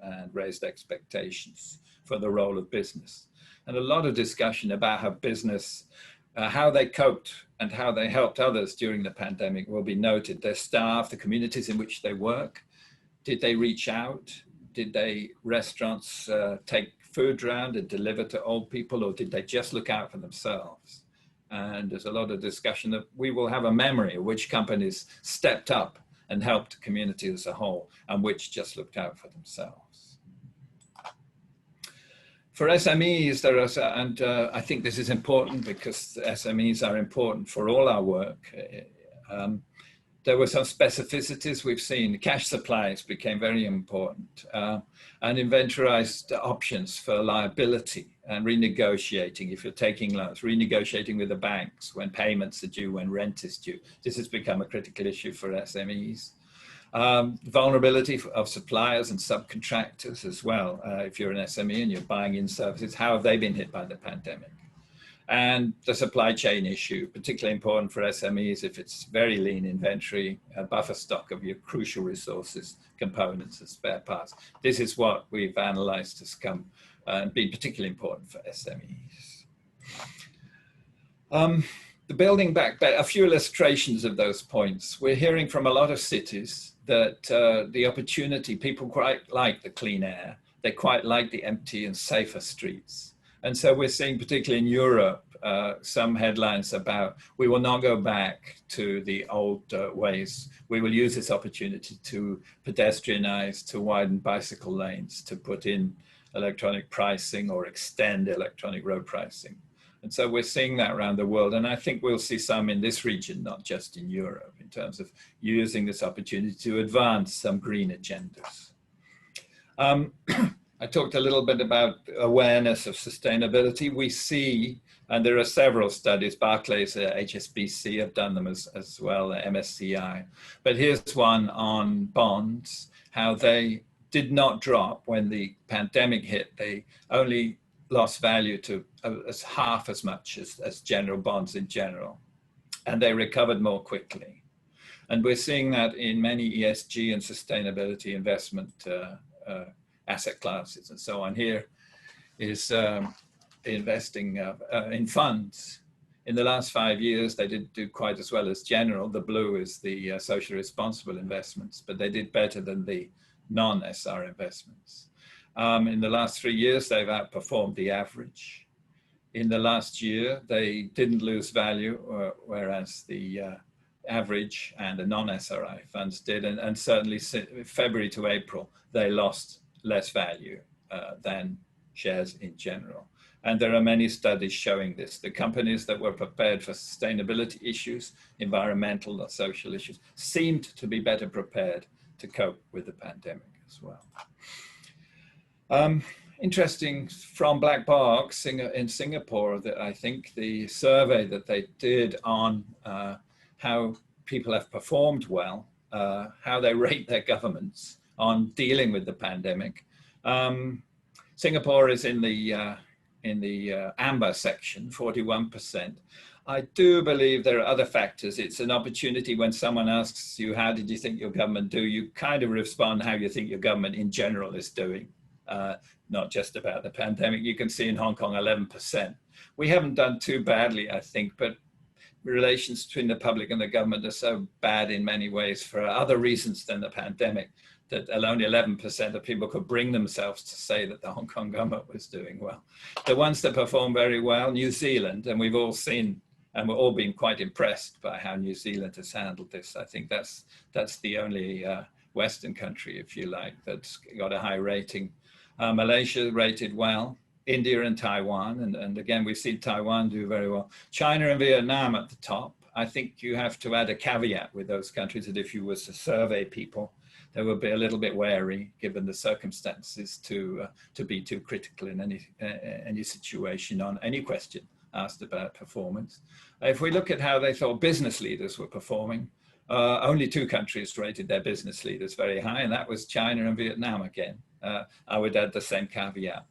and raised expectations for the role of business. And a lot of discussion about how business, how they coped and how they helped others during the pandemic will be noted. Their staff, the communities in which they work, did they reach out? Did restaurants take food around and deliver to old people, or did they just look out for themselves? And there's a lot of discussion that we will have a memory of which companies stepped up and helped the community as a whole, and which just looked out for themselves. For SMEs, there are, and I think this is important because SMEs are important for all our work. There were some specificities we've seen. Cash supplies became very important, and inventorized options for liability and renegotiating. If you're taking loans, renegotiating with the banks when payments are due, when rent is due. This has become a critical issue for SMEs. Vulnerability of suppliers and subcontractors as well. If you're an SME and you're buying in services, how have they been hit by the pandemic? And the supply chain issue, particularly important for SMEs if it's very lean inventory, a buffer stock of your crucial resources, components and spare parts. This is what we've analyzed has come and been particularly important for SMEs. The building back better, a few illustrations of those points. We're hearing from a lot of cities that the opportunity, people quite like the clean air. They quite like the empty and safer streets. And so we're seeing, particularly in Europe, some headlines about we will not go back to the old ways. We will use this opportunity to pedestrianize, to widen bicycle lanes, to put in electronic pricing or extend electronic road pricing. And so we're seeing that around the world. And I think we'll see some in this region, not just in Europe, in terms of using this opportunity to advance some green agendas. I talked a little bit about awareness of sustainability. We see, and there are several studies, Barclays, HSBC have done them as well, MSCI. But here's one on bonds, how they did not drop when the pandemic hit. They only lost value to as half as much as general bonds in general. And they recovered more quickly. And we're seeing that in many ESG and sustainability investment asset classes and so on. Here is investing in funds. In the last 5 years, they didn't do quite as well as general. The blue is the socially responsible investments, but they did better than the non-SR investments. In the last 3 years, they've outperformed the average. In the last year, they didn't lose value, whereas the average and the non-SRI funds did. And certainly February to April, they lost less value than shares in general. And there are many studies showing this. The companies that were prepared for sustainability issues, environmental or social issues, seemed to be better prepared to cope with the pandemic as well. Interesting from Black Box in Singapore, that I think the survey that they did on how people have performed well, how they rate their governments on dealing with the pandemic. Singapore is in the amber section, 41%. I do believe there are other factors. It's an opportunity when someone asks you, how did you think your government do? You kind of respond how you think your government in general is doing, not just about the pandemic. You can see in Hong Kong, 11%. We haven't done too badly, I think, but relations between the public and the government are so bad in many ways for other reasons than the pandemic, that only 11% of people could bring themselves to say that the Hong Kong government was doing well. The ones that perform very well, New Zealand, and we've all seen, and we're all been quite impressed by how New Zealand has handled this. I think that's the only Western country, if you like, that's got a high rating. Malaysia rated well, India and Taiwan, and again, we've seen Taiwan do very well. China and Vietnam at the top. I think you have to add a caveat with those countries that if you were to survey people, they would be a little bit wary, given the circumstances, to be too critical in any situation on any question asked about performance. If we look at how they thought business leaders were performing, only 2 countries rated their business leaders very high, and that was China and Vietnam again. I would add the same caveat.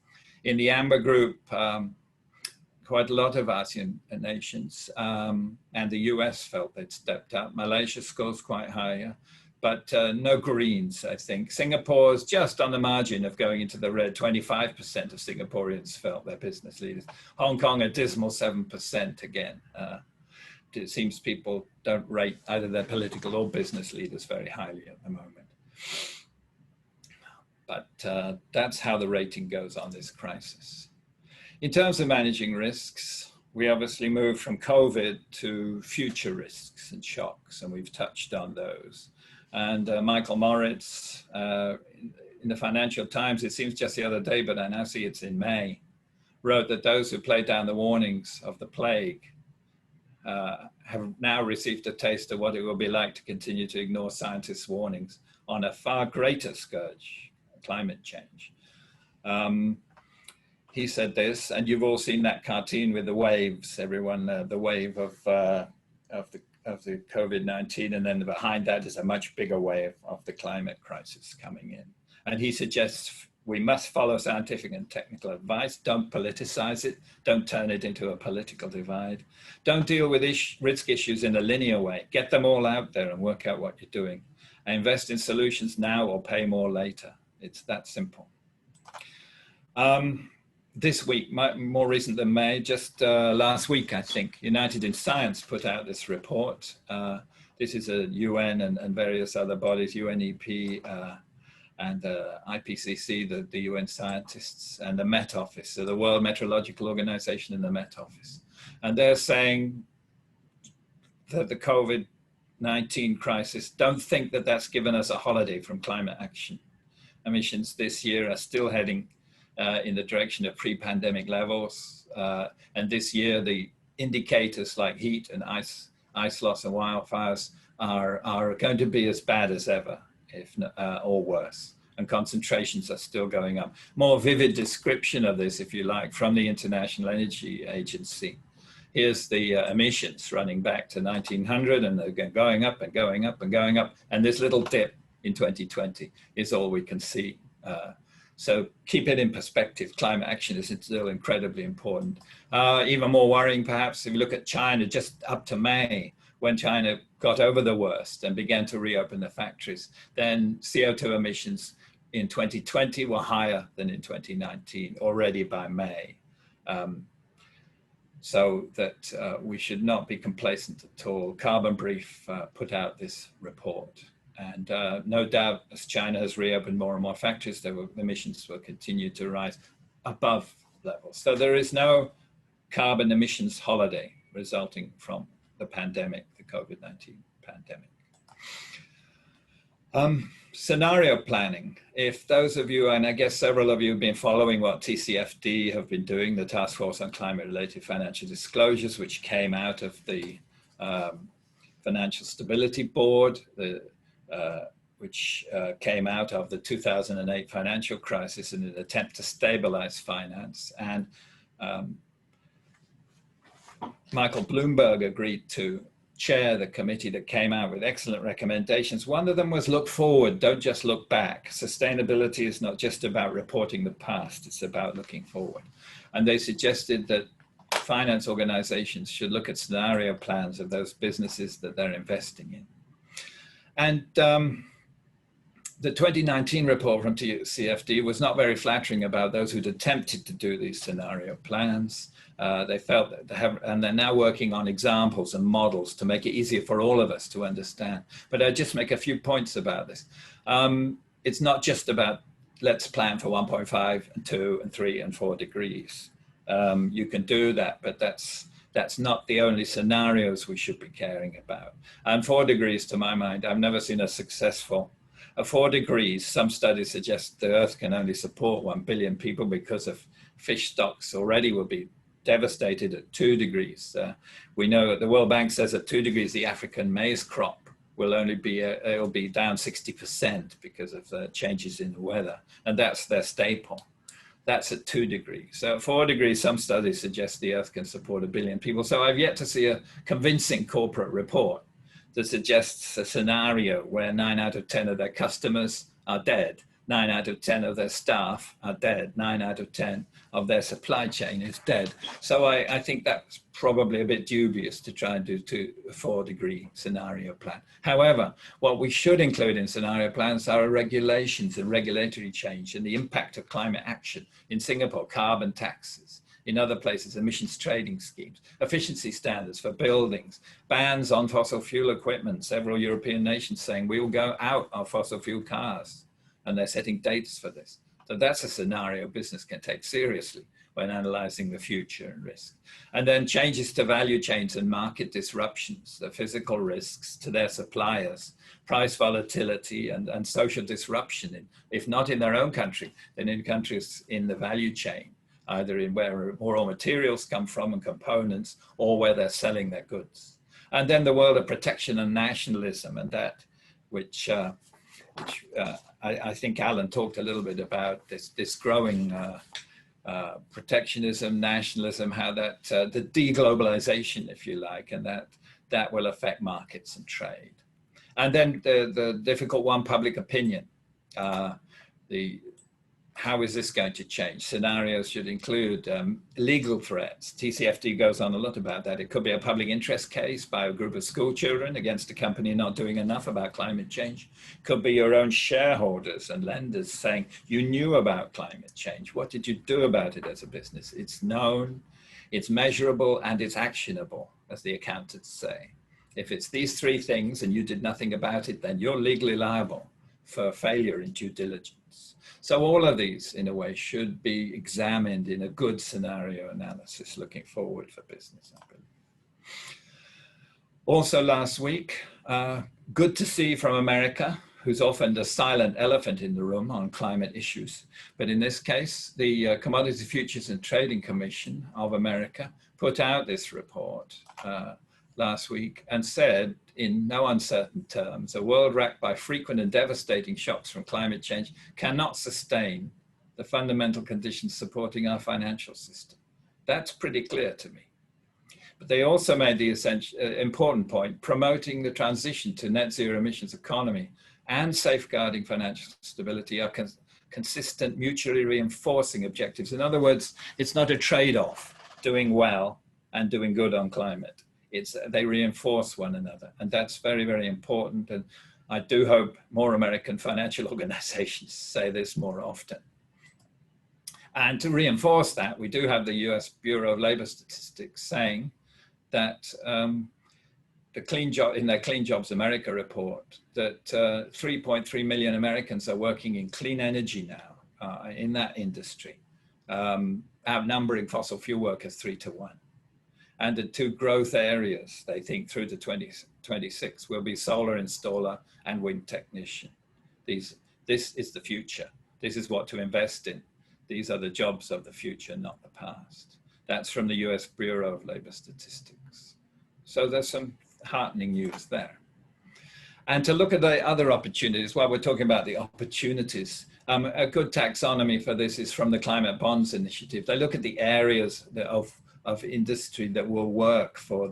In the amber group, quite a lot of ASEAN nations and the US felt they'd stepped up. Malaysia scores quite higher. but no greens, I think. Singapore's just on the margin of going into the red. 25% of Singaporeans felt their business leaders. Hong Kong, a dismal 7% again. It seems people don't rate either their political or business leaders very highly at the moment. But that's how the rating goes on this crisis. In terms of managing risks, we obviously moved from COVID to future risks and shocks, and we've touched on those. And Michael Moritz, in the Financial Times, it seems just the other day, but I now see it's in May, wrote that those who played down the warnings of the plague have now received a taste of what it will be like to continue to ignore scientists' warnings on a far greater scourge, climate change. He said this, and you've all seen that cartoon with the waves, everyone, the wave of the COVID-19, and then behind that is a much bigger wave of the climate crisis coming in. And he suggests we must follow scientific and technical advice. Don't politicize it. Don't turn it into a political divide. Don't deal with risk issues in a linear way. Get them all out there and work out what you're doing. And invest in solutions now or pay more later. It's that simple. This week, more recent than May, just last week, I think, United in Science put out this report. This is a UN and various other bodies, UNEP and IPCC, the UN scientists, and the Met Office, so the World Meteorological Organization and the Met Office. And they're saying that the COVID-19 crisis, don't think that that's given us a holiday from climate action. Emissions this year are still heading in the direction of pre-pandemic levels. And this year, the indicators like heat and ice loss and wildfires are going to be as bad as ever, if not, or worse. And concentrations are still going up. More vivid description of this, if you like, from the International Energy Agency. Here's the emissions running back to 1900, and they're going up and going up and going up. And this little dip in 2020 is all we can see. So keep it in perspective. Climate action is still incredibly important. Even more worrying, perhaps, if you look at China, just up to May, when China got over the worst and began to reopen the factories, then CO2 emissions in 2020 were higher than in 2019, already by May. So that we should not be complacent at all. Carbon Brief put out this report. And no doubt, as China has reopened more and more factories, emissions will continue to rise above levels. So there is no carbon emissions holiday resulting from the pandemic, the COVID-19 pandemic. Scenario planning. If those of you, and I guess several of you have been following what TCFD have been doing, the Task Force on Climate-Related Financial Disclosures, which came out of the Financial Stability Board, which came out of the 2008 financial crisis in an attempt to stabilize finance. And Michael Bloomberg agreed to chair the committee that came out with excellent recommendations. One of them was look forward, don't just look back. Sustainability is not just about reporting the past, it's about looking forward. And they suggested that finance organizations should look at scenario plans of those businesses that they're investing in. And the 2019 report from TCFD was not very flattering about those who'd attempted to do these scenario plans. They felt that and they're now working on examples and models to make it easier for all of us to understand. But I'll just make a few points about this. It's not just about let's plan for 1.5 and 2 and 3 and 4 degrees. You can do that, but that's not the only scenarios we should be caring about. And 4 degrees, to my mind, I've never seen a successful. At 4 degrees, some studies suggest the Earth can only support 1 billion people because of fish stocks already will be devastated at 2 degrees. We know that the World Bank says at 2 degrees, the African maize crop will only be, it'll be down 60% because of the changes in the weather. And that's their staple. That's at 2 degrees. So at 4 degrees, some studies suggest the Earth can support 1 billion people. So I've yet to see a convincing corporate report that suggests a scenario where 9 out of 10 of their customers are dead 9 out of 10 of their staff are dead. 9 out of 10 of their supply chain is dead. So I think that's probably a bit dubious to try and do a 4-degree scenario plan. However, what we should include in scenario plans are regulations and regulatory change and the impact of climate action. In Singapore, carbon taxes. In other places, emissions trading schemes, efficiency standards for buildings, bans on fossil fuel equipment. Several European nations saying we will go out of fossil fuel cars, and they're setting dates for this. So that's a scenario business can take seriously when analyzing the future and risk. And then changes to value chains and market disruptions, the physical risks to their suppliers, price volatility and social disruption, if not in their own country, then in countries in the value chain, either in where raw materials come from and components, or where they're selling their goods. And then the world of protection and nationalism, and that, which I think Alan talked a little bit about, this growing protectionism, nationalism, how that, the deglobalization, if you like, and that will affect markets and trade. And then the difficult one, public opinion. How is this going to change? Scenarios should include legal threats. TCFD goes on a lot about that. It could be a public interest case by a group of school children against a company not doing enough about climate change. Could be your own shareholders and lenders saying, you knew about climate change. What did you do about it as a business? It's known, it's measurable, and it's actionable, as the accountants say. If it's these 3 things and you did nothing about it, then you're legally liable for failure in due diligence. So all of these, in a way, should be examined in a good scenario analysis looking forward for business, I believe. Also last week, good to see from America, who's often the silent elephant in the room on climate issues. But in this case, the Commodity Futures and Trading Commission of America put out this report last week and said, in no uncertain terms, a world racked by frequent and devastating shocks from climate change cannot sustain the fundamental conditions supporting our financial system. That's pretty clear to me. But they also made the important point, promoting the transition to net zero emissions economy and safeguarding financial stability are consistent, mutually reinforcing objectives. In other words, it's not a trade-off, doing well and doing good on climate. They reinforce one another, and that's very, very important. And I do hope more American financial organizations say this more often. And to reinforce that, we do have the US Bureau of Labor Statistics saying that in their Clean Jobs America report, that 3.3 million Americans are working in clean energy now in that industry, outnumbering fossil fuel workers 3 to 1. And the 2 growth areas, they think, through to 2026 will be solar installer and wind technician. This is the future. This is what to invest in. These are the jobs of the future, not the past. That's from the US Bureau of Labor Statistics. So there's some heartening news there. And to look at the other opportunities, while we're talking about the opportunities, a good taxonomy for this is from the Climate Bonds Initiative. They look at the areas of industry that will work for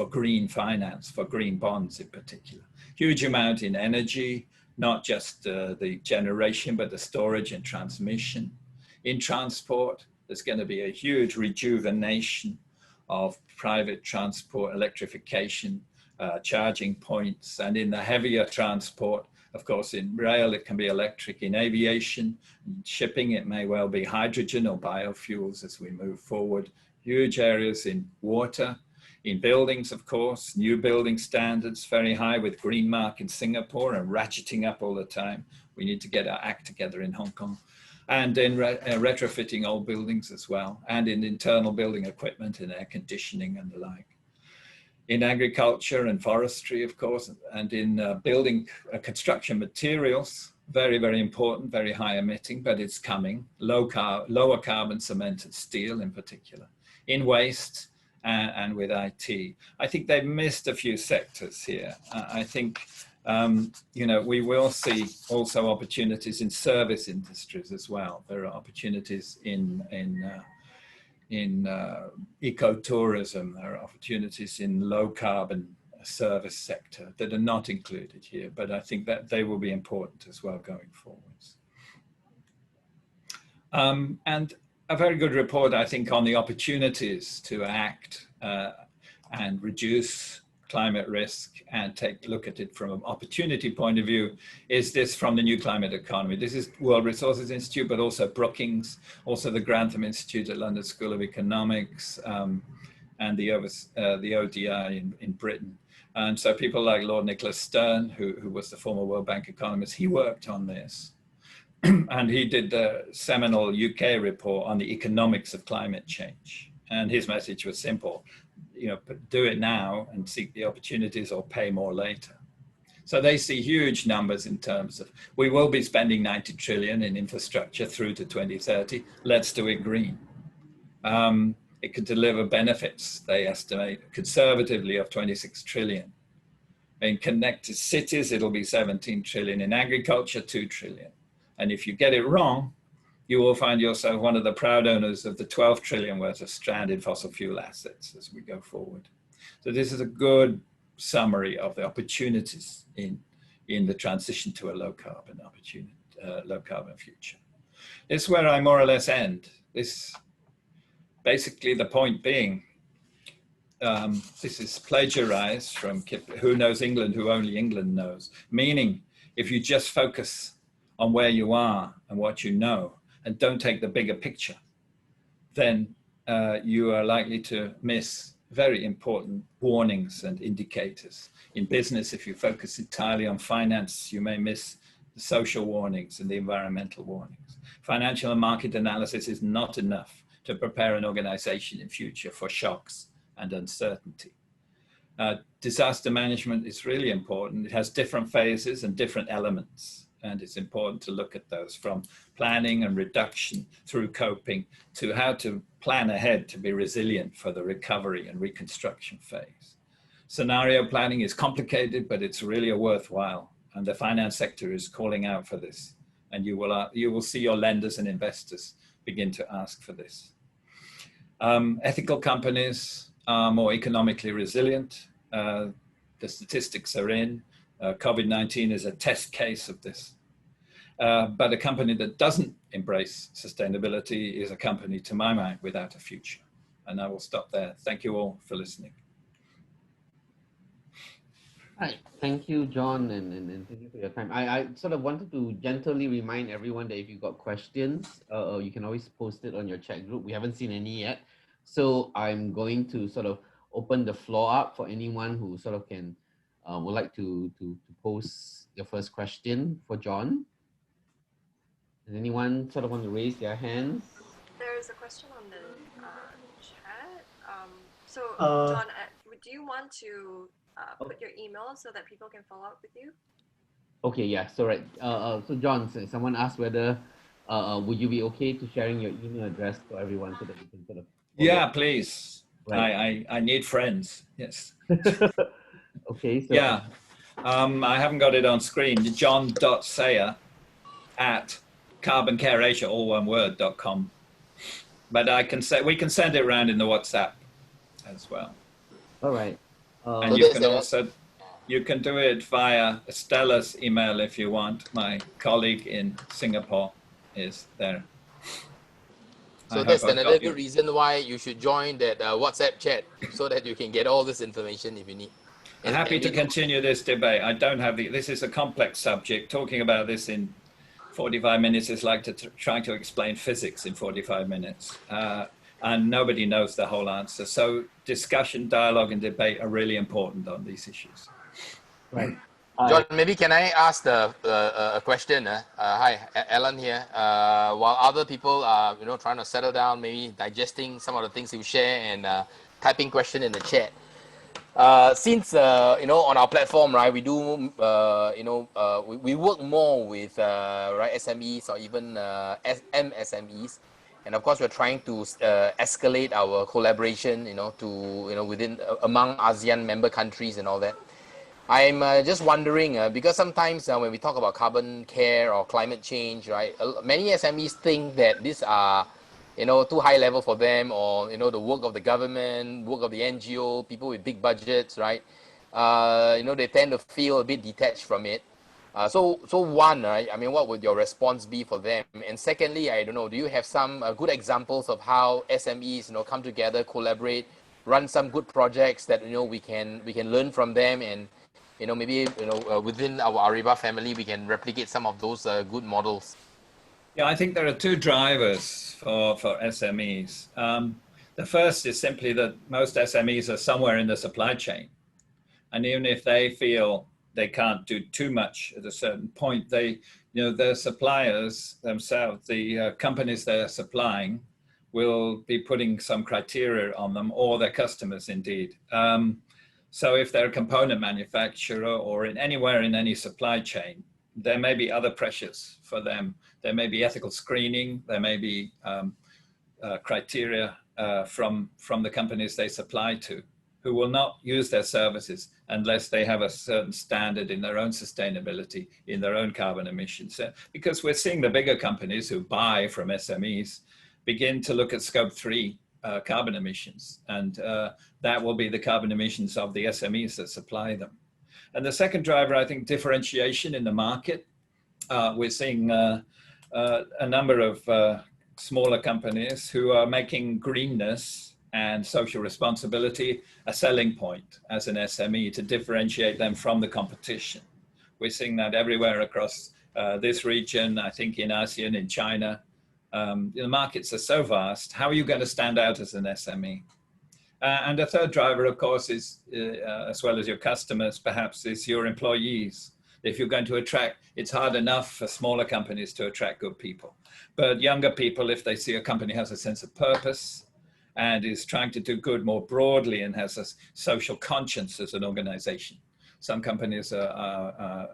green finance, for green bonds in particular. Huge amount in energy, not just the generation, but the storage and transmission. In transport, there's going to be a huge rejuvenation of private transport, electrification, charging points, and in the heavier transport, of course, in rail, it can be electric. In aviation, shipping, it may well be hydrogen or biofuels as we move forward. Huge areas in water, in buildings, of course, new building standards, very high with Green Mark in Singapore and ratcheting up all the time. We need to get our act together in Hong Kong. And in retrofitting old buildings as well, and in internal building equipment and air conditioning and the like. In agriculture and forestry, of course, and in building construction materials, very, very important, very high emitting, but it's coming. Lower carbon cement and steel in particular. In waste and with IT. I think they've missed a few sectors here. I think, we will see also opportunities in service industries as well. There are opportunities in ecotourism. There are opportunities in low carbon service sector that are not included here, but I think that they will be important as well going forwards. And a very good report, I think, on the opportunities to act and reduce climate risk and take a look at it from an opportunity point of view is this from the New Climate Economy. This is World Resources Institute, but also Brookings, also the Grantham Institute at London School of Economics, and the ODI in Britain. And so people like Lord Nicholas Stern, who was the former World Bank economist, he worked on this. And he did the seminal UK report on the economics of climate change. And his message was simple, do it now and seek the opportunities or pay more later. So they see huge numbers in terms of, we will be spending 90 trillion in infrastructure through to 2030. Let's do it green. It could deliver benefits, they estimate, conservatively of 26 trillion. In connected cities, it'll be 17 trillion. In agriculture, 2 trillion. And if you get it wrong, you will find yourself one of the proud owners of the 12 trillion worth of stranded fossil fuel assets as we go forward. So this is a good summary of the opportunities in the transition to a low carbon future. This is where I more or less end. This, basically the point being, this is plagiarized from Who Knows England, Who Only England Knows, meaning if you just focus on where you are and what you know, and don't take the bigger picture, then you are likely to miss very important warnings and indicators. In business, if you focus entirely on finance, you may miss the social warnings and the environmental warnings. Financial and market analysis is not enough to prepare an organization in future for shocks and uncertainty. Disaster management is really important. It has different phases and different elements. And it's important to look at those, from planning and reduction through coping to how to plan ahead to be resilient for the recovery and reconstruction phase. Scenario planning is complicated, but it's really a worthwhile. And the finance sector is calling out for this. And you will see your lenders and investors begin to ask for this. Ethical companies are more economically resilient. The statistics are in. COVID-19 is a test case of this. But a company that doesn't embrace sustainability is a company, to my mind, without a future. And I will stop there. Thank you all for listening. Right. Thank you, John, and thank you for your time. I sort of wanted to gently remind everyone that if you got questions, you can always post it on your chat group. We haven't seen any yet. So I'm going to sort of open the floor up for anyone who sort of would like to pose your first question for John. Does anyone sort of want to raise their hands? There's a question on the chat. John, do you want to put your email so that people can follow up with you? Okay, yeah, so right. So John, someone asked whether would you be okay to sharing your email address for everyone so that we can sort of Yeah, please. Right. I need friends. Yes. Okay. So yeah. I haven't got it on screen. john.sayer@carboncareasia, all one word.com. But we can send it around in the WhatsApp as well. All right. And you can do it via Stella's email if you want. My colleague in Singapore is there. So that's another good reason why you should join that WhatsApp chat so that you can get all this information if you need. I'm happy to continue this debate. I don't have this is a complex subject. Talking about this in 45 minutes is like trying to explain physics in 45 minutes. And nobody knows the whole answer. So discussion, dialogue, and debate are really important on these issues. Right. John, maybe can I ask a question? Hi, Alan here. While other people are, trying to settle down, maybe digesting some of the things you share and typing question in the chat. Since on our platform, right, we do we work more with SMEs or even MSMEs, and of course we're trying to escalate our collaboration, within among ASEAN member countries and all that. I'm just wondering because sometimes when we talk about carbon care or climate change, right, many SMEs think that these are too high level for them, or the work of the government, work of the NGO, people with big budgets, right? They tend to feel a bit detached from it. So one, right? I mean, what would your response be for them? And secondly, I don't know, do you have some good examples of how SMEs, come together, collaborate, run some good projects that we can learn from them, and maybe within our Ariba family we can replicate some of those good models. Yeah, I think there are two drivers for SMEs. The first is simply that most SMEs are somewhere in the supply chain. And even if they feel they can't do too much at a certain point, their suppliers themselves, the companies they're supplying, will be putting some criteria on them, or their customers indeed. So if they're a component manufacturer or anywhere in any supply chain, there may be other pressures for them. There may be ethical screening. There may be criteria from the companies they supply to, who will not use their services unless they have a certain standard in their own sustainability, in their own carbon emissions. Because we're seeing the bigger companies who buy from SMEs begin to look at scope 3 carbon emissions. And that will be the carbon emissions of the SMEs that supply them. And the second driver, I think, differentiation in the market. We're seeing a number of smaller companies who are making greenness and social responsibility a selling point as an SME to differentiate them from the competition. We're seeing that everywhere across this region, I think in ASEAN, in China. The markets are so vast. How are you going to stand out as an SME? And the third driver, of course, is, as well as your customers, perhaps, is your employees. If you're going to attract, it's hard enough for smaller companies to attract good people. But younger people, if they see a company has a sense of purpose and is trying to do good more broadly and has a social conscience as an organization. Some companies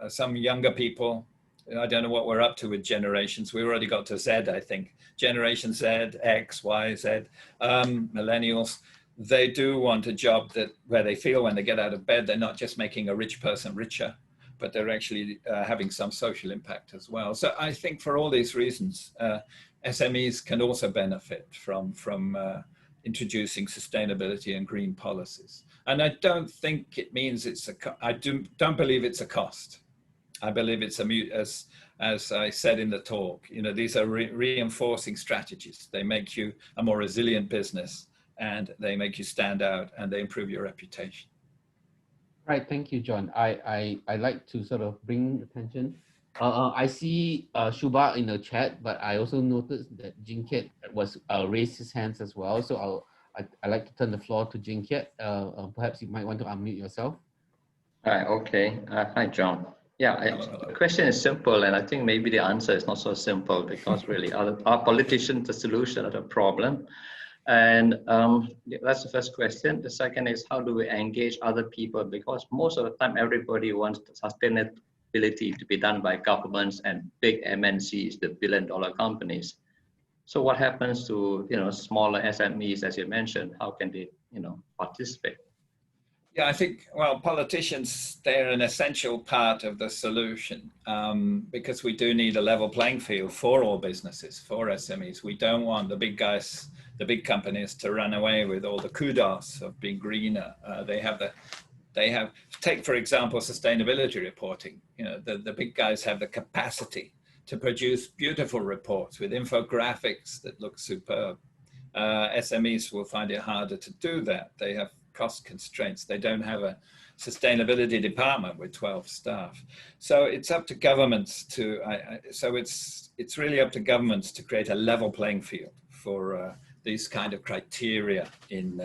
some younger people, I don't know what we're up to with generations. We already got to Z, I think. Generation Z, X, Y, Z, millennials. They do want a job where they feel when they get out of bed, they're not just making a rich person richer, but they're actually having some social impact as well. So I think for all these reasons, SMEs can also benefit from introducing sustainability and green policies. And I don't think it means I don't believe it's a cost. I believe it's as I said in the talk, these are reinforcing strategies. They make you a more resilient business, and they make you stand out, and they improve your reputation. Right, thank you, John. I like to sort of bring attention. I see Shuba in the chat, but I also noticed that Jinkiet was raised his hands as well. So I'd like to turn the floor to Jinkiet. Perhaps you might want to unmute yourself. Hi, okay. Hi, John. Yeah, the question is simple, and I think maybe the answer is not so simple, because really are politicians the solution of the problem? And that's the first question. The second is, how do we engage other people? Because most of the time, everybody wants sustainability to be done by governments and big MNCs, the billion-dollar companies. So what happens to smaller SMEs, as you mentioned? How can they participate? Yeah, I think, well, politicians, they're an essential part of the solution, because we do need a level playing field for all businesses, for SMEs. We don't want the big guys, the big companies, to run away with all the kudos of being greener. Take, for example, sustainability reporting. The big guys have the capacity to produce beautiful reports with infographics that look superb. SMEs will find it harder to do that. They have cost constraints. They don't have a sustainability department with 12 staff. So it's up to governments it's really up to governments to create a level playing field for these kind of criteria in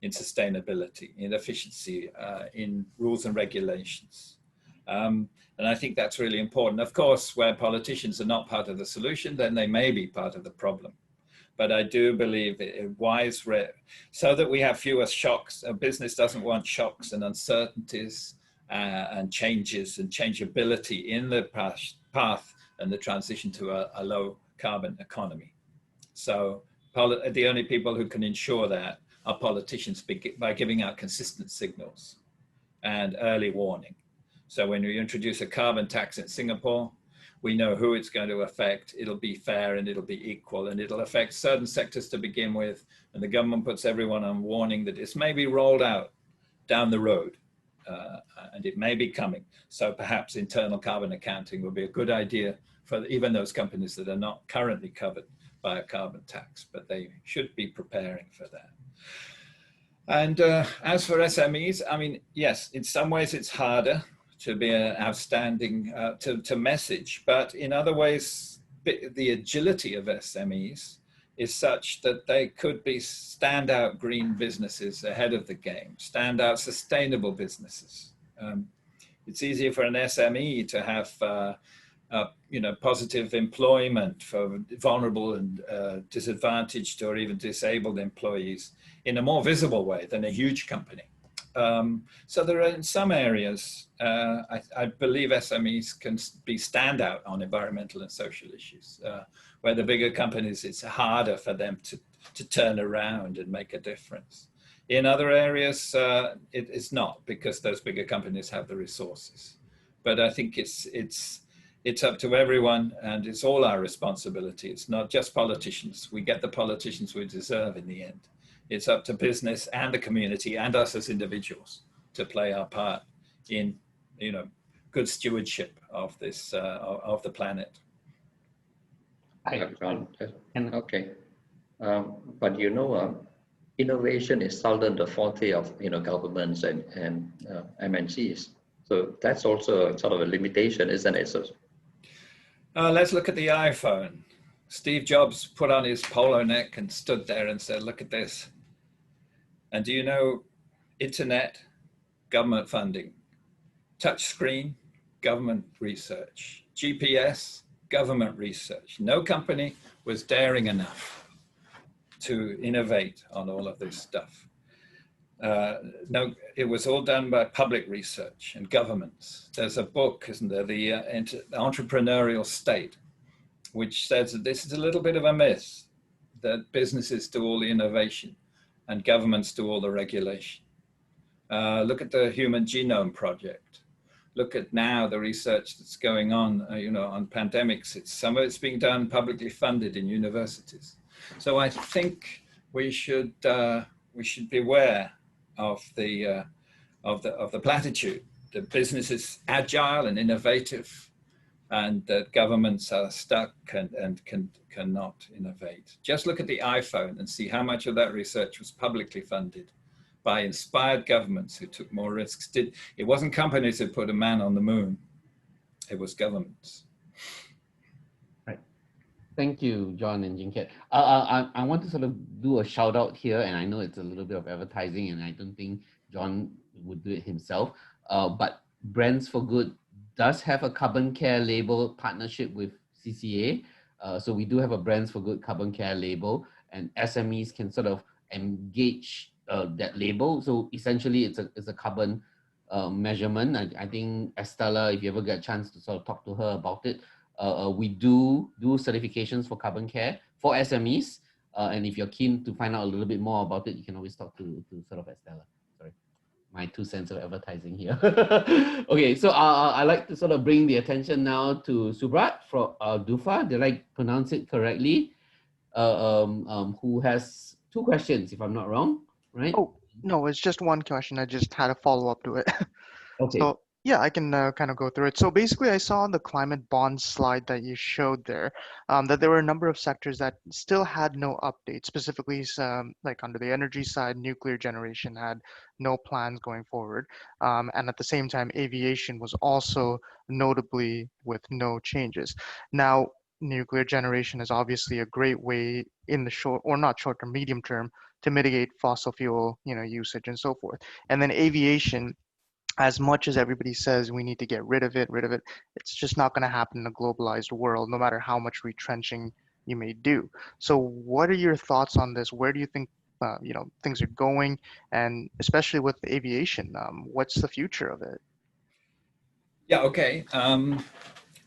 sustainability, in efficiency, in rules and regulations. And I think that's really important. Of course, where politicians are not part of the solution, then they may be part of the problem. But I do believe so that we have fewer shocks. A business doesn't want shocks and uncertainties and changes and changeability in the path and the transition to a low carbon economy. So the only people who can ensure that are politicians by giving out consistent signals and early warning. So when we introduce a carbon tax in Singapore, we know who it's going to affect. It'll be fair and it'll be equal, and it'll affect certain sectors to begin with. And the government puts everyone on warning that this may be rolled out down the road. and it may be coming. So perhaps internal carbon accounting would be a good idea for even those companies that are not currently covered by a carbon tax, but they should be preparing for that. And as for SMEs, I mean, yes, in some ways it's harder to be an outstanding, to message, but in other ways, the agility of SMEs is such that they could be standout green businesses ahead of the game, standout sustainable businesses. It's easier for an SME to have positive employment for vulnerable and disadvantaged or even disabled employees in a more visible way than a huge company. So there are in some areas, I believe SMEs can be standout on environmental and social issues, where the bigger companies, it's harder for them to turn around and make a difference. In other areas, it's not, because those bigger companies have the resources. But I think it's up to everyone, and it's all our responsibility. It's not just politicians. We get the politicians we deserve in the end. It's up to business and the community and us as individuals to play our part in, good stewardship of this, of the planet. Okay. But innovation is seldom the forte of governments and MNCs. So that's also sort of a limitation, isn't it? So, let's look at the iPhone. Steve Jobs put on his polo neck and stood there and said, "Look at this." And do you know, internet, government funding, touch screen, government research, GPS, government research. No company was daring enough to innovate on all of this stuff. No, it was all done by public research and governments. There's a book, isn't there, the Entrepreneurial State, which says that this is a little bit of a myth, that businesses do all the innovation and governments do all the regulation. Look at the Human Genome Project. Look at now the research that's going on, on pandemics. Some of it's being done publicly funded in universities. So I think we should beware of the platitude that business is agile and innovative, and that governments are stuck and cannot innovate. Just look at the iPhone and see how much of that research was publicly funded by inspired governments who took more risks. It wasn't companies who put a man on the moon, it was governments. Right. Thank you, John and Jinket. I want to sort of do a shout out here, and I know it's a little bit of advertising, and I don't think John would do it himself, but Brands for Good does have a carbon care label partnership with CCA. So we do have a Brands for Good carbon care label, and SMEs can sort of engage that label. So essentially it's a carbon measurement. I think Estella, if you ever get a chance to sort of talk to her about it, we do certifications for carbon care for SMEs. And if you're keen to find out a little bit more about it, you can always talk to sort of Estella. Sorry, my 2 cents of advertising here. Okay, so I like to sort of bring the attention now to Subrat from Dufa, did I pronounce it correctly? Who has 2 questions, if I'm not wrong, right? Oh, no, it's just one question. I just had a follow-up to it. Okay. So yeah, I can kind of go through it. So basically, I saw on the climate bond slide that you showed there that there were a number of sectors that still had no updates, specifically like under the energy side, nuclear generation had no plans going forward. And at the same time, aviation was also notably with no changes. Now, nuclear generation is obviously a great way in the short, or not short term, medium term, to mitigate fossil fuel, usage and so forth. And then aviation, as much as everybody says we need to get rid of it, it's just not going to happen in a globalized world, no matter how much retrenching you may do. So what are your thoughts on this? Where do you think things are going? And especially with aviation, what's the future of it? Yeah, okay.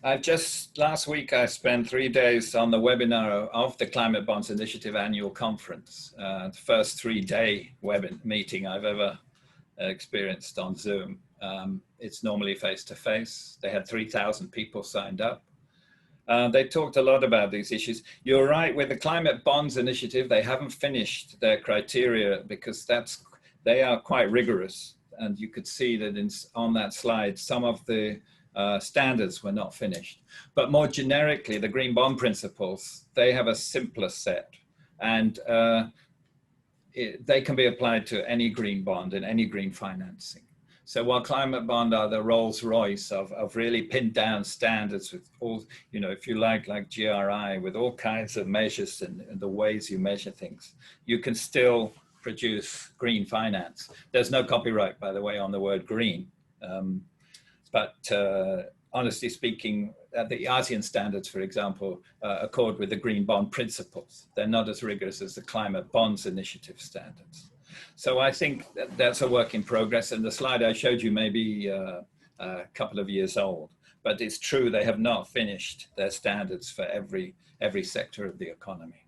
Last week I spent 3 days on the webinar of the Climate Bonds Initiative annual conference, the first 3-day meeting I've ever experienced on Zoom. It's normally face-to-face. They had 3,000 people signed up. They talked a lot about these issues. You're right, with the Climate Bonds Initiative, they haven't finished their criteria because they are quite rigorous. and you could see that on that slide, some of the standards were not finished. But more generically, the green bond principles, they have a simpler set, and they can be applied to any green bond and any green financing. So while climate bond are the Rolls Royce of really pinned down standards with all, you know, if you like GRI, with all kinds of measures and the ways you measure things, you can still produce green finance. There's no copyright, by the way, on the word green. But honestly speaking, the ASEAN standards, for example, accord with the green bond principles. They're not as rigorous as the climate bonds initiative standards. So I think that's a work in progress. And the slide I showed you may be a couple of years old, but it's true they have not finished their standards for every sector of the economy.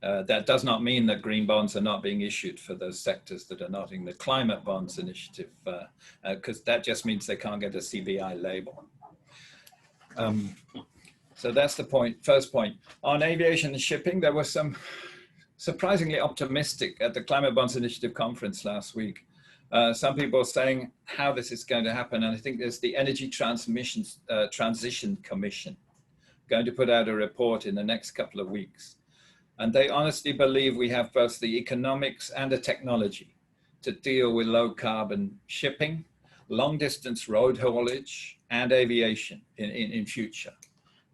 That does not mean that green bonds are not being issued for those sectors that are not in the climate bonds initiative, because that just means they can't get a CBI label. So that's the point, first point. On aviation and shipping, there was some surprisingly optimistic at the Climate Bonds Initiative conference last week. Some people are saying how this is going to happen, and I think there's the Energy Transition Commission going to put out a report in the next couple of weeks. And they honestly believe we have both the economics and the technology to deal with low carbon shipping, long distance road haulage, and aviation in future.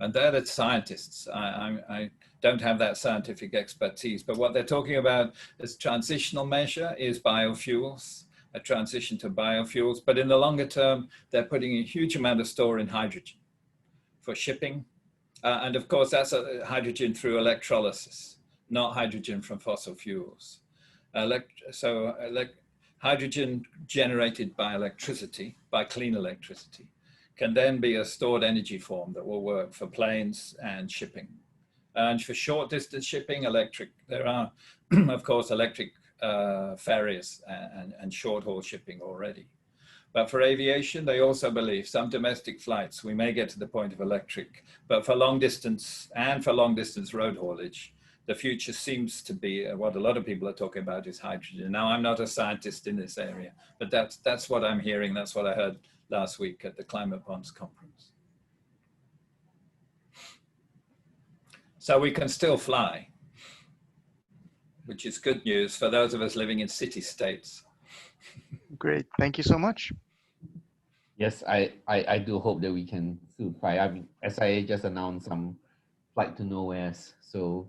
And they're the scientists. I don't have that scientific expertise, but what they're talking about as transitional measure is biofuels, a transition to biofuels. But in the longer term, they're putting a huge amount of store in hydrogen for shipping. And of course, that's hydrogen through electrolysis, not hydrogen from fossil fuels. Hydrogen generated by electricity, by clean electricity, can then be a stored energy form that will work for planes and shipping. And for short distance shipping, there are, of course, electric ferries and short haul shipping already. But for aviation, they also believe some domestic flights, we may get to the point of electric, but for long distance and for long distance road haulage, the future seems to be what a lot of people are talking about is hydrogen. Now, I'm not a scientist in this area, but that's what I'm hearing. That's what I heard last week at the Climate Bonds Conference. So we can still fly, which is good news for those of us living in city states. Great, thank you so much. Yes, I do hope that we can still fly. I mean, SIA just announced some flight to nowheres, so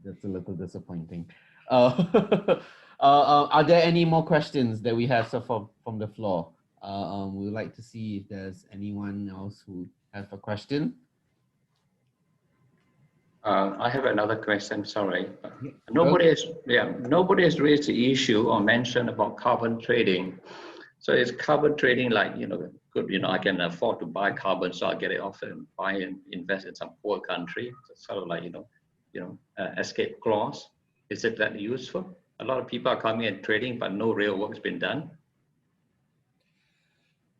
that's a little disappointing. Are there any more questions that we have from the floor? We would like to see if there's anyone else who has a question. I have another question, sorry. Nobody has raised the issue or mentioned about carbon trading. So is carbon trading like, good, I can afford to buy carbon, so I'll get it off and buy and invest in some poor country. It's sort of like, escape clause. Is it that useful? A lot of people are coming and trading, but no real work's been done.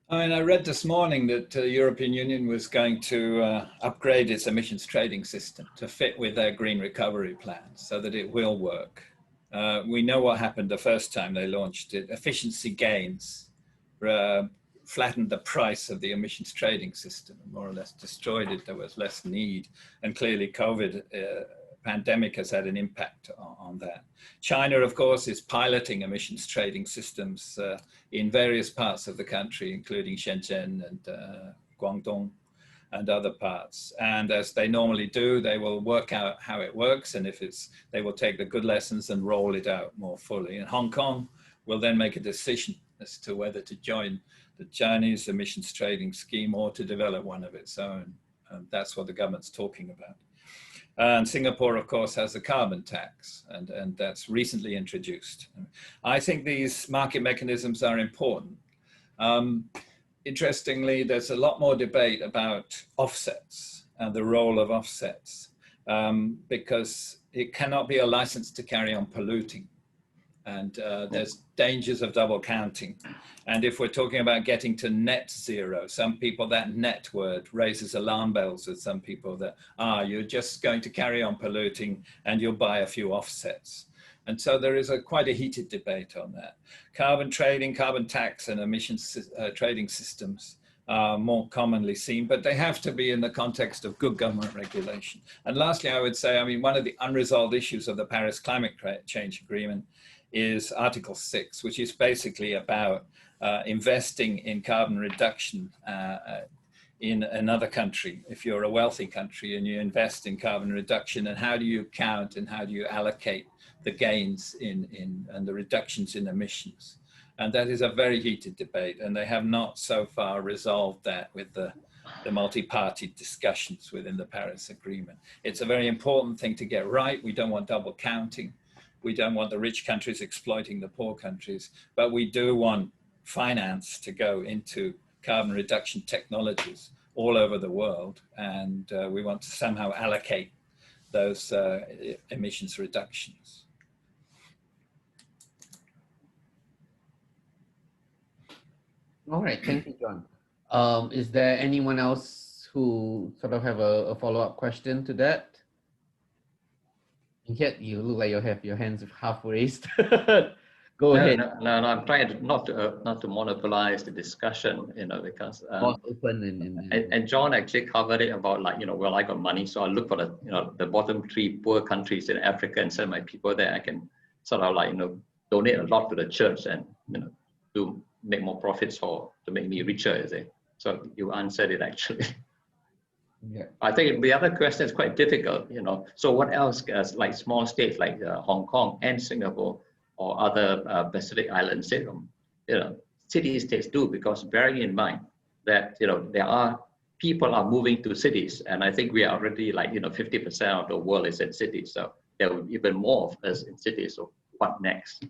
I read this morning that the European Union was going to upgrade its emissions trading system to fit with their green recovery plan so that it will work. We know what happened the first time they launched it. Efficiency gains flattened the price of the emissions trading system and more or less destroyed it. There was less need. And clearly COVID pandemic has had an impact on that. China, of course, is piloting emissions trading systems in various parts of the country, including Shenzhen and Guangdong and other parts. And as they normally do, they will work out how it works. And they will take the good lessons and roll it out more fully. And Hong Kong will then make a decision as to whether to join the Chinese emissions trading scheme or to develop one of its own. And that's what the government's talking about. And Singapore, of course, has a carbon tax, and that's recently introduced. I think these market mechanisms are important. Interestingly, there's a lot more debate about offsets and the role of offsets, because it cannot be a license to carry on polluting. And there's dangers of double counting. And if we're talking about getting to net zero, some people, that net word raises alarm bells with some people that, you're just going to carry on polluting and you'll buy a few offsets. And so there is quite a heated debate on that. Carbon trading, carbon tax, and emissions trading systems are more commonly seen, but they have to be in the context of good government regulation. And lastly, I would say, I mean, one of the unresolved issues of the Paris Climate Change Agreement is Article 6, which is basically about investing in carbon reduction in another country. If you're a wealthy country and you invest in carbon reduction, and how do you count and how do you allocate the gains and the reductions in emissions? And that is a very heated debate, and they have not so far resolved that with the multi-party discussions within the Paris Agreement. It's a very important thing to get right. We don't want double counting. We don't want the rich countries exploiting the poor countries, but we do want finance to go into carbon reduction technologies all over the world, and we want to somehow allocate those emissions reductions. All right, thank you, John. Is there anyone else who sort of have a follow-up question to that? Yet you look like you have your hands half raised. Go ahead. No, I'm trying to not to monopolize the discussion, because open and John actually covered it about, like, well, I got money, so I look for the the bottom 3 poor countries in Africa and send my people there. I can sort of, like, donate a lot to the church and to make more profits to make me richer, is it? So you answered it actually. Yeah. I think the other question is quite difficult, So what else, like small states like Hong Kong and Singapore or other Pacific islands, city-states do? Because bearing in mind that people are moving to cities, and I think we are already, like, 50% of the world is in cities, so there will be even more of us in cities. So what next?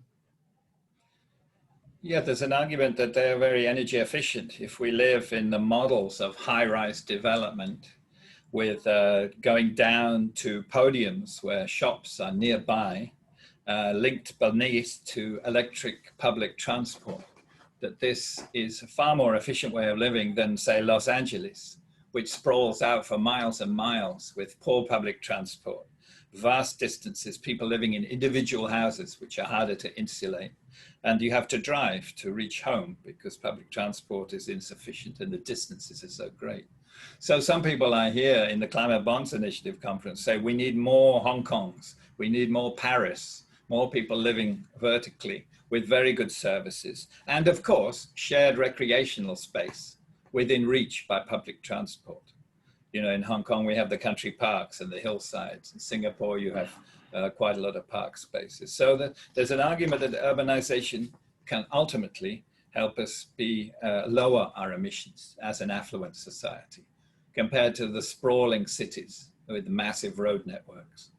Yeah, there's an argument that they are very energy efficient. If we live in the models of high-rise development, with going down to podiums where shops are nearby, linked beneath to electric public transport, that this is a far more efficient way of living than, say, Los Angeles, which sprawls out for miles and miles with poor public transport, vast distances, people living in individual houses, which are harder to insulate. And you have to drive to reach home because public transport is insufficient and the distances are so great. So some people I hear in the Climate Bonds Initiative conference say we need more Hong Kongs, we need more Paris, more people living vertically with very good services. And of course, shared recreational space within reach by public transport. In Hong Kong, we have the country parks and the hillsides. In Singapore, you have quite a lot of park spaces. So there's an argument that urbanization can ultimately help us lower our emissions as an affluent society compared to the sprawling cities with massive road networks.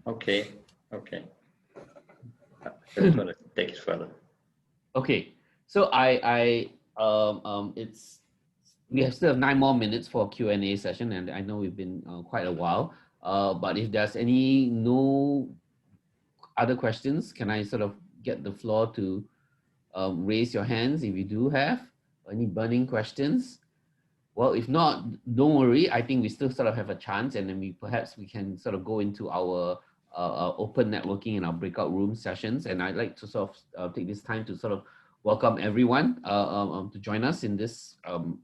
Okay. I'm just going to take it further. Okay, so we still have 9 more minutes for a Q&A session, and I know we've been quite a while. But if there's no other questions, can I sort of get the floor to raise your hands if you do have any burning questions? Well, if not, don't worry. I think we still sort of have a chance, and then perhaps we can sort of go into our open networking in our breakout room sessions. And I'd like to sort of take this time to sort of welcome everyone to join us in this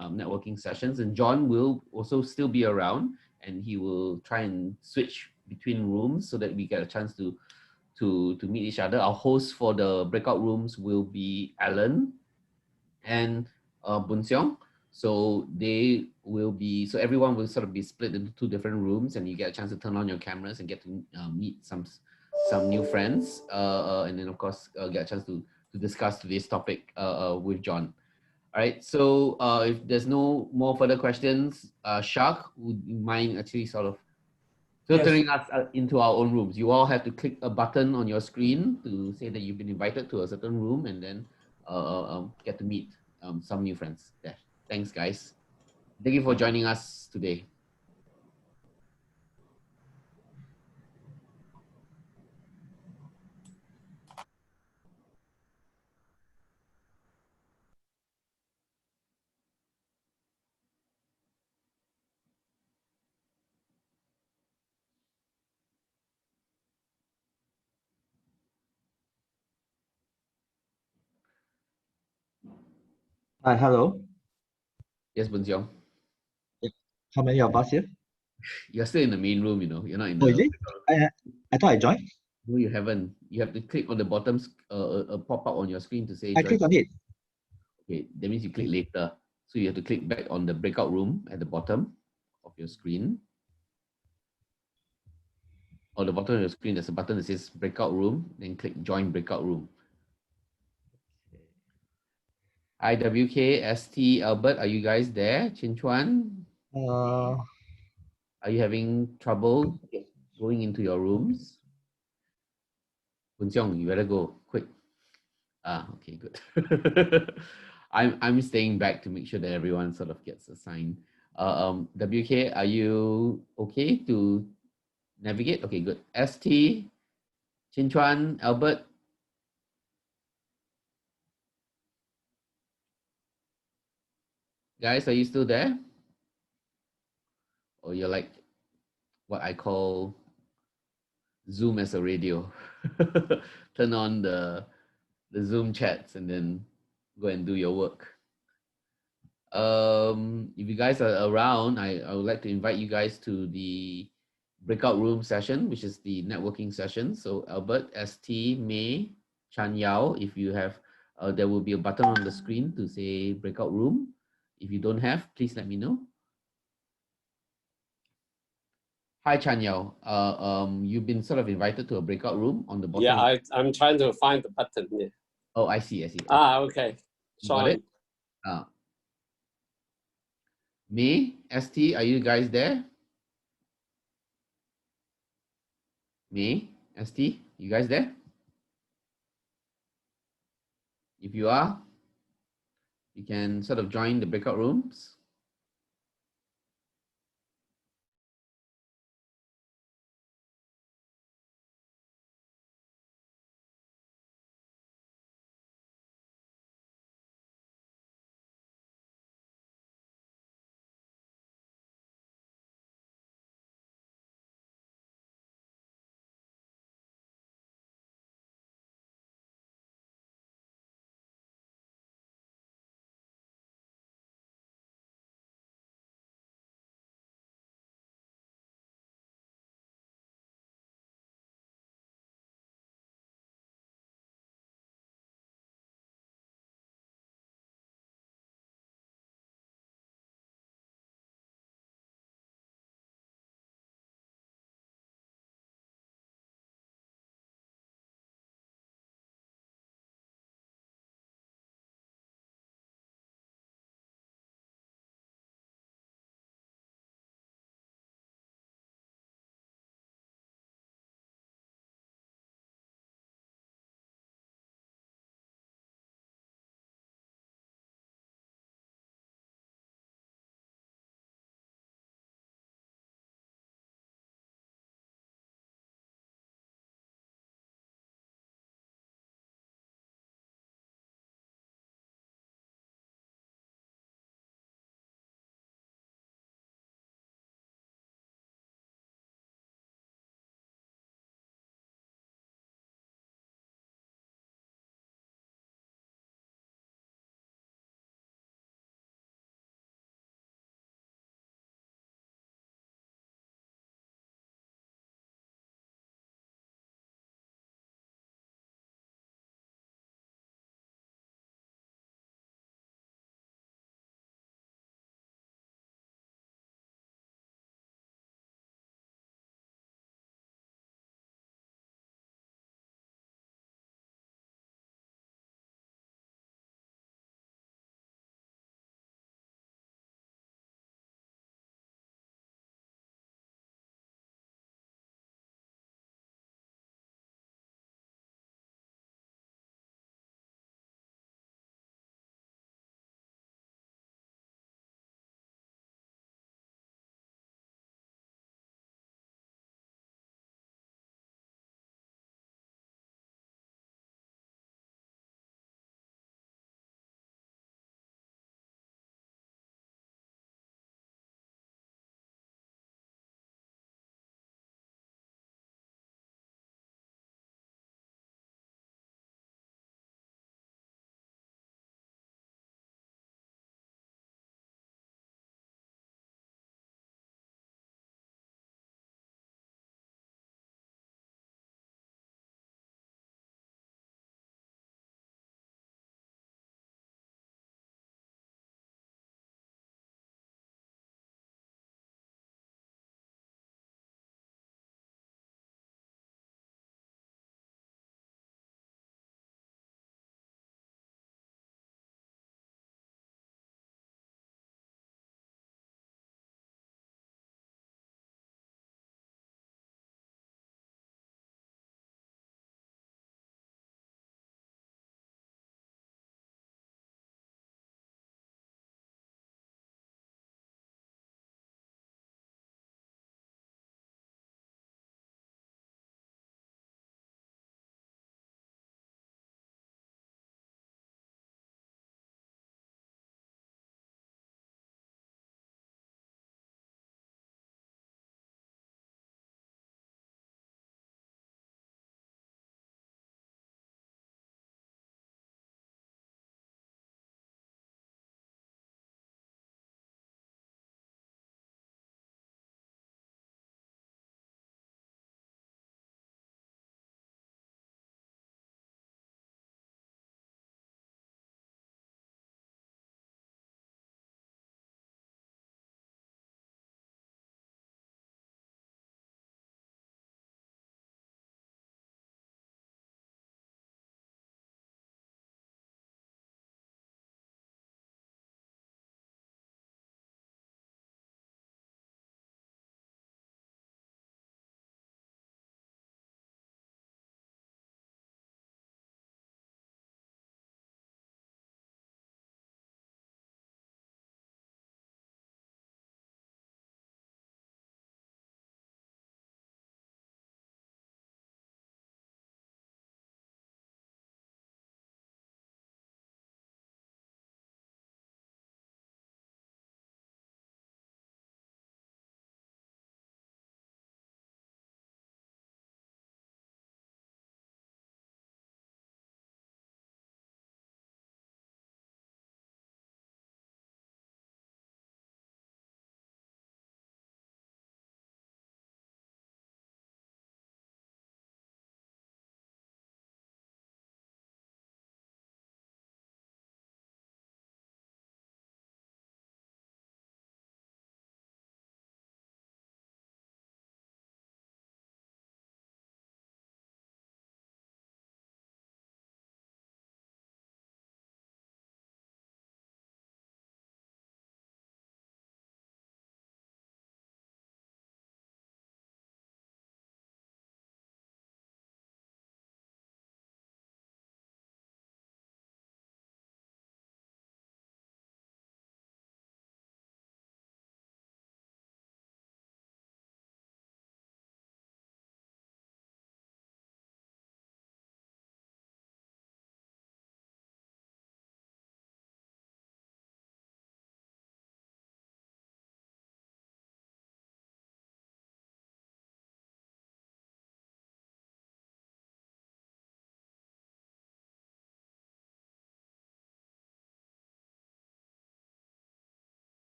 networking sessions. And John will also still be around, and he will try and switch between rooms so that we get a chance to meet each other. Our hosts for the breakout rooms will be Alan and Boon Seong. So everyone will sort of be split into 2 different rooms, and you get a chance to turn on your cameras and get to meet some new friends, and then of course get a chance to discuss today's topic with John. All right, so if there's no more further questions, Shak, would you mind actually sort of filtering us into our own rooms? You all have to click a button on your screen to say that you've been invited to a certain room, and then get to meet some new friends there. Thanks, guys. Thank you for joining us today. Hi, hello. Yes, Boon Siong. Yeah. How many of us here? You're still in the main room, you know. You're not in Oh, is the. it? I thought I joined. No, you haven't. You have to click on the bottom pop up on your screen to say I join. clicked on it. Okay, that means you click later. So you have to click back on the breakout room at the bottom of your screen. On the bottom of your screen, there's a button that says breakout room. Then click join breakout room. Hi, WK, ST, Albert, are you guys there? Chin Chuan, Uh, are you having trouble going into your rooms? Boon Siong, you better go quick. Ah, okay, good. I'm staying back to make sure that everyone sort of gets assigned. WK, are you okay to navigate? Okay, good. ST, Chin Chuan, Albert. Guys, are you still there? Or you're like what I call Zoom as a radio. Turn on the Zoom chats and then go and do your work. If you guys are around, I would like to invite you guys to the breakout room session, which is the networking session. So Albert, ST, May, Chan Yao, if you have, there will be a button on the screen to say breakout room. If you don't have, please let me know. Hi, Chan Yao. You've been sort of invited to a breakout room on the bottom. Yeah, I'm trying to find the button. Yeah. Oh, I see. Okay. Got it? May, ST, are you guys there? May, ST, you guys there? If you are, you can sort of join the breakout rooms.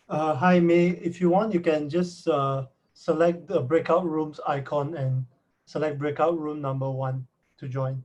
Hi, May. If you want, you can just select the breakout rooms icon and select breakout room number 1 to join.